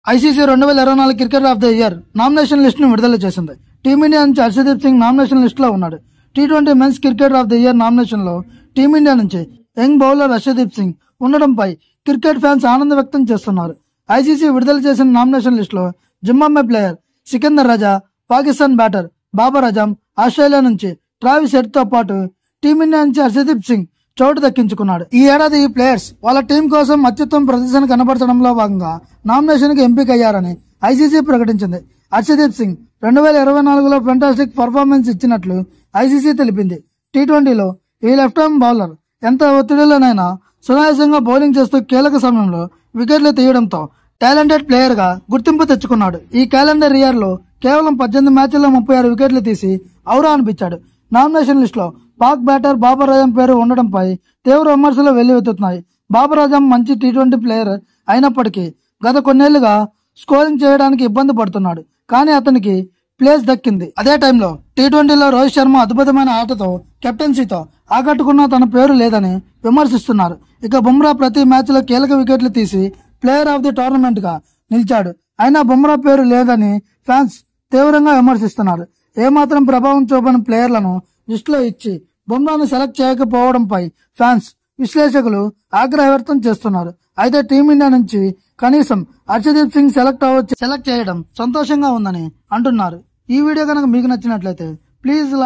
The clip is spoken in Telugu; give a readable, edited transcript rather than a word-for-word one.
ICC 2024 cricketer of the year nomination list ను విడుదల చేసింది. టీమిండియా నుంచి హర్షదీప్ సింగ్ నామినేషన్ లిస్ట్ లో ఉన్నాడు. టీ20 men's cricketer of the year nomination లో టీమిండియా నుంచి యంగ్ బౌలర్ హర్షదీప్ సింగ్ ఉండడంపై క్రికెట్ ఫ్యాన్స్ ఆనందం వ్యక్తం చేస్తున్నారు. ఐసీసీ విడుదల చేసిన నామినేషన్ లిస్ట్ లో Zimbabwe player Sikandar Raza, Pakistan batter Babar Azam, Australia నుంచి ట్రావిస్ హెడ్ తో పాటు టీమిండియా నుంచి హర్షదీప్ సింగ్ చోటు దక్కించుకున్నాడు. ఈ ఏడాది ఈ ప్లేయర్స్ వాళ్ళ టీం కోసం అత్యుత్తమ ప్రదర్శన కనబరచడంలో భాగంగా నామినేషన్ కి ఎంపికయ్యారని ఐసీసీ ప్రకటించింది. హర్షదీప్ సింగ్ 2024లో ఫెంటాస్టిక్ పర్ఫార్మెన్స్ ఇచ్చినట్లు ఐసీసీ తెలిపింది. టీ20లో ఈ లెఫ్ట్ ఆర్మ్ బౌలర్ ఎంత ఒత్తిడిలోనైనా సునాయాసంగా బౌలింగ్ చేస్తూ కీలక సమయంలో వికెట్లు తీయడంతో టాలెంటెడ్ ప్లేయర్ గా గుర్తింపు తెచ్చుకున్నాడు. ఈ క్యాలెండర్ ఇయర్ లో కేవలం 18 మ్యాచ్ల్లో 36 వికెట్లు తీసి ఔరా అనిపించాడు. నామినేషన్ లిస్ట్ లో పాక్ బ్యాటర్ బాబర్ అజమ్ పేరు ఉండడంపై తీవ్ర విమర్శలు వెల్లువెత్తుతున్నాయి. బాబర్ అజమ్ మంచి టీ20 ప్లేయర్ అయినప్పటికీ గత కొన్నేళ్లుగా స్కోరింగ్ చేయడానికి ఇబ్బంది పడుతున్నాడు. కానీ అతనికి ప్లేస్ దక్కింది. అదే టైంలో టీ20లో రోహిత్ శర్మ అద్భుతమైన ఆటతో కెప్టెన్సీతో ఆకట్టుకున్న తన పేరు లేదని విమర్శిస్తున్నారు. ఇక బుమ్రా ప్రతి మ్యాచ్ లో కీలక వికెట్లు తీసి ప్లేయర్ ఆఫ్ ది టోర్నమెంట్ గా నిలిచాడు. అయినా బుమ్రా పేరు లేదని ఫ్యాన్స్ తీవ్రంగా విమర్శిస్తున్నారు. ఏమాత్రం ప్రభావం చూపని ప్లేయర్లను లిస్టులో ఇచ్చి బుమ్రాను సెలెక్ట్ చేయకపోవడంపై ఫ్యాన్స్, విశ్లేషకులు ఆగ్రహం వ్యక్తం చేస్తున్నారు. అయితే టీమిండియా నుంచి కనీసం హర్షదీప్ సింగ్ సెలెక్ట్ చేయడం సంతోషంగా ఉందని అంటున్నారు. ఈ వీడియో కనుక మీకు నచ్చినట్లయితే ప్లీజ్